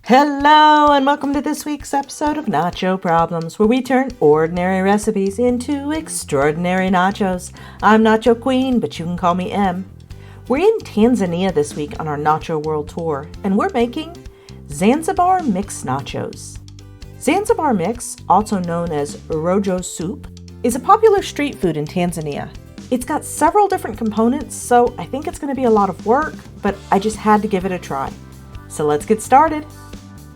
Hello and welcome to this week's episode of Nacho Problems, where we turn ordinary recipes into extraordinary nachos. I'm Nacho Queen, but you can call me M. We're in Tanzania this week on our Nacho World Tour, and we're making Zanzibar Mix Nachos. Zanzibar Mix, also known as rojo soup, is a popular street food in Tanzania. It's got several different components, so I think it's going to be a lot of work, but I just had to give it a try. So let's get started.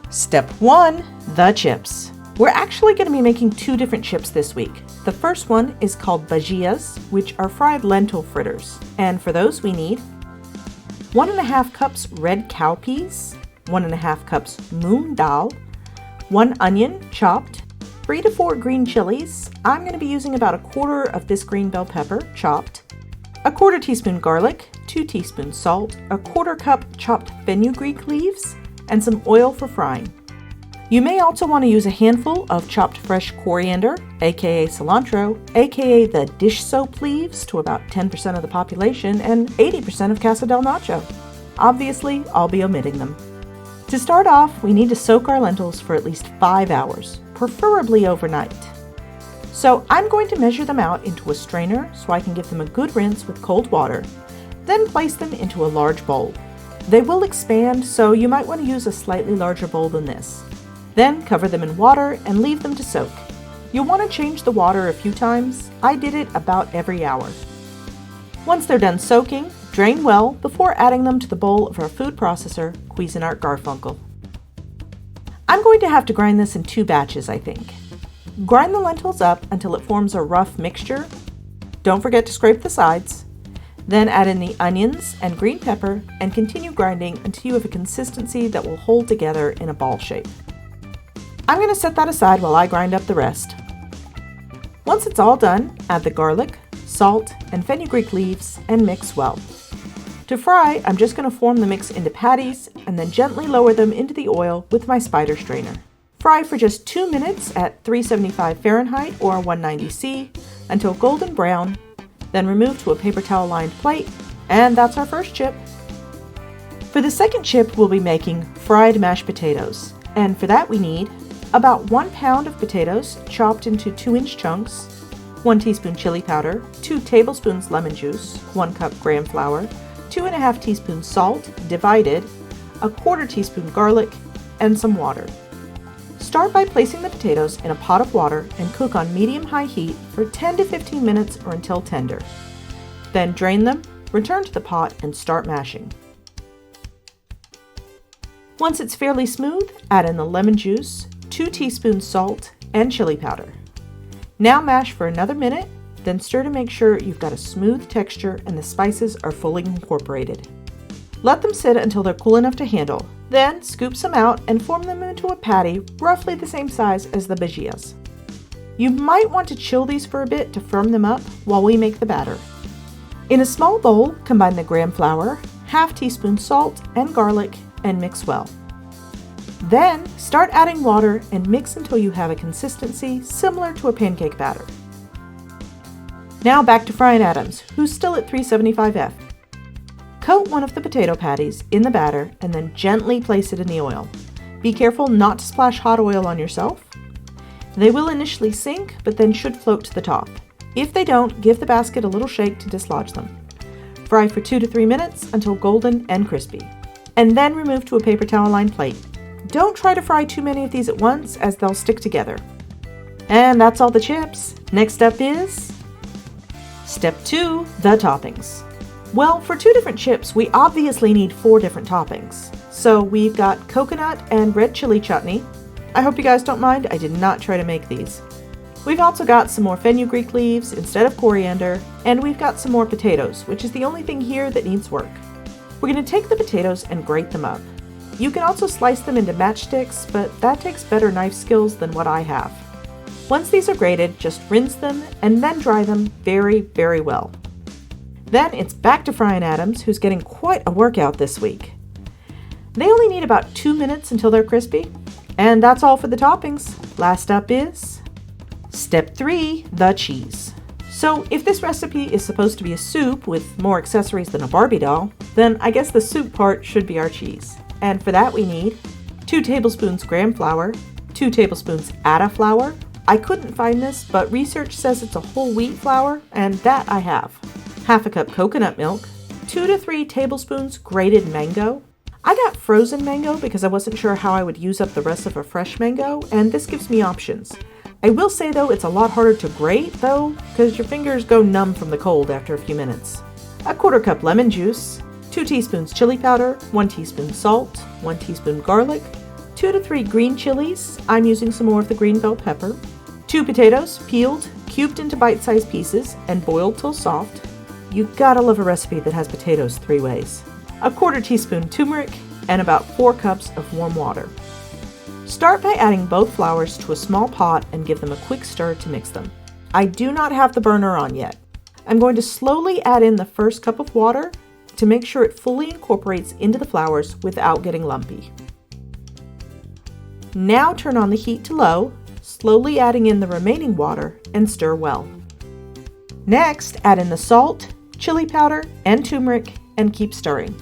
Step 1, the chips. We're actually going to be making two different chips this week. The first one is called bhajias, which are fried lentil fritters. And for those we need 1.5 cups red cowpeas, 1.5 cups moong dal, 1 onion chopped, 3 to 4 green chilies. I'm going to be using about 1/4 of this green bell pepper chopped, 1/4 teaspoon garlic, 2 teaspoons salt, 1/4 cup chopped fenugreek leaves, and some oil for frying. You may also want to use a handful of chopped fresh coriander, aka cilantro, aka the dish soap leaves to about 10% of the population and 80% of Casa del Nacho. Obviously, I'll be omitting them. To start off, we need to soak our lentils for at least 5 hours, preferably overnight. So I'm going to measure them out into a strainer so I can give them a good rinse with cold water, then place them into a large bowl. They will expand, so you might want to use a slightly larger bowl than this. Then cover them in water and leave them to soak. You'll want to change the water a few times. I did it about every hour. Once they're done soaking, drain well before adding them to the bowl of our food processor, Cuisinart Garfunkel. I'm going to have to grind this in 2 batches, I think. Grind the lentils up until it forms a rough mixture. Don't forget to scrape the sides. Then add in the onions and green pepper and continue grinding until you have a consistency that will hold together in a ball shape. I'm going to set that aside while I grind up the rest. Once it's all done, add the garlic, salt, and fenugreek leaves and mix well. To fry, I'm just going to form the mix into patties and then gently lower them into the oil with my spider strainer. Fry for just 2 minutes at 375 Fahrenheit or 190 C until golden brown. Then remove to a paper towel lined plate, and that's our first chip. For the second chip, we'll be making fried mashed potatoes, and for that we need about 1 pound of potatoes chopped into 2-inch chunks, 1 teaspoon chili powder, 2 tablespoons lemon juice, 1 cup graham flour, 2.5 teaspoons salt divided, 1/4 teaspoon garlic, and some water. Start by placing the potatoes in a pot of water and cook on medium-high heat for 10 to 15 minutes or until tender. Then drain them, return to the pot, and start mashing. Once it's fairly smooth, add in the lemon juice, 2 teaspoons salt, and chili powder. Now mash for another minute, then stir to make sure you've got a smooth texture and the spices are fully incorporated. Let them sit until they're cool enough to handle. Then scoop some out and form them into a patty roughly the same size as the bhajias. You might want to chill these for a bit to firm them up while we make the batter. In a small bowl, combine the graham flour, 1/2 teaspoon salt, and garlic and mix well. Then start adding water and mix until you have a consistency similar to a pancake batter. Now back to frying atoms, who's still at 375 F. Coat one of the potato patties in the batter and then gently place it in the oil. Be careful not to splash hot oil on yourself. They will initially sink, but then should float to the top. If they don't, give the basket a little shake to dislodge them. Fry for 2 to 3 minutes until golden and crispy. And then remove to a paper towel lined plate. Don't try to fry too many of these at once as they'll stick together. And that's all the chips. Next up is Step 2, the toppings. Well, for 2 different chips, we obviously need 4 different toppings. So we've got coconut and red chili chutney. I hope you guys don't mind, I did not try to make these. We've also got some more fenugreek leaves instead of coriander, and we've got some more potatoes, which is the only thing here that needs work. We're going to take the potatoes and grate them up. You can also slice them into matchsticks, but that takes better knife skills than what I have. Once these are grated, just rinse them and then dry them very, very well. Then it's back to frying atoms, who's getting quite a workout this week. They only need about 2 minutes until they're crispy. And that's all for the toppings. Last up is Step 3, the cheese. So if this recipe is supposed to be a soup with more accessories than a Barbie doll, then I guess the soup part should be our cheese. And for that we need 2 tablespoons graham flour, 2 tablespoons atta flour. I couldn't find this, but research says it's a whole wheat flour, and that I have. Half a cup coconut milk, 2 to 3 tablespoons grated mango. I got frozen mango because I wasn't sure how I would use up the rest of a fresh mango, and this gives me options. I will say though, it's a lot harder to grate though, because your fingers go numb from the cold after a few minutes. A 1/4 cup lemon juice, 2 teaspoons chili powder, 1 teaspoon salt, 1 teaspoon garlic, 2 to 3 green chilies. I'm using some more of the green bell pepper. 2 potatoes, peeled, cubed into bite-sized pieces, and boiled till soft. You gotta love a recipe that has potatoes 3 ways. A 1/4 teaspoon turmeric, and about 4 cups of warm water. Start by adding both flours to a small pot and give them a quick stir to mix them. I do not have the burner on yet. I'm going to slowly add in the first cup of water to make sure it fully incorporates into the flours without getting lumpy. Now turn on the heat to low, slowly adding in the remaining water and stir well. Next, add in the salt, chili powder, and turmeric and keep stirring.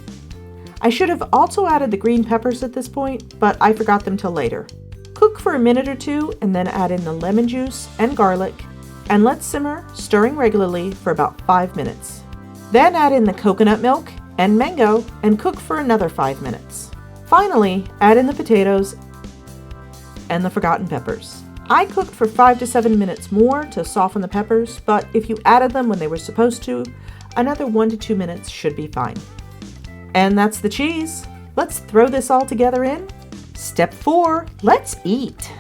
I should have also added the green peppers at this point, but I forgot them till later. Cook for a minute or 2 and then add in the lemon juice and garlic and let simmer, stirring regularly for about 5 minutes. Then add in the coconut milk and mango and cook for another 5 minutes. Finally, add in the potatoes and the forgotten peppers. I cooked for 5 to 7 minutes more to soften the peppers, but if you added them when they were supposed to, another 1 to 2 minutes should be fine. And that's the cheese. Let's throw this all together in. Step 4, let's eat.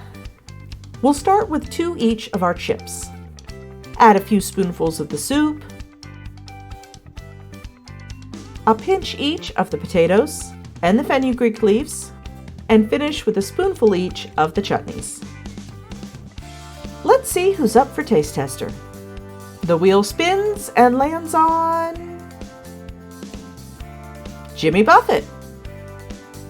We'll start with 2 each of our chips. Add a few spoonfuls of the soup, a pinch each of the potatoes and the fenugreek leaves, and finish with a spoonful each of the chutneys. Let's see who's up for taste tester. The wheel spins and lands on Jimmy Buffett.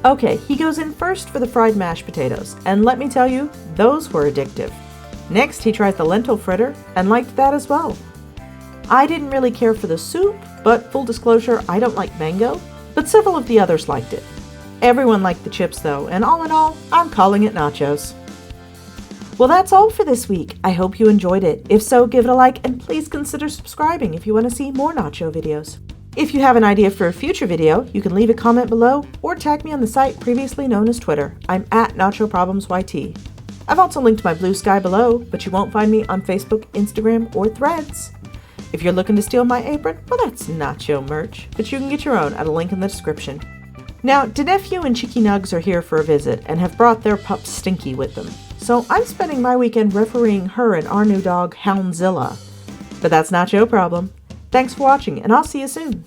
Okay, he goes in first for the fried mashed potatoes, and let me tell you, those were addictive. Next, he tried the lentil fritter and liked that as well. I didn't really care for the soup, but full disclosure, I don't like mango, but several of the others liked it. Everyone liked the chips though, and all in all, I'm calling it nachos. Well, that's all for this week. I hope you enjoyed it. If so, give it a like and please consider subscribing if you want to see more nacho videos. If you have an idea for a future video, you can leave a comment below or tag me on the site previously known as Twitter. I'm at NachoProblemsYT. I've also linked my Blue Sky below, but you won't find me on Facebook, Instagram, or Threads. If you're looking to steal my apron, well, that's nacho merch, but you can get your own at a link in the description. Now, Denephew and Cheeky Nugs are here for a visit and have brought their pup Stinky with them. So I'm spending my weekend refereeing her and our new dog, Houndzilla. But that's not your problem. Thanks for watching, and I'll see you soon.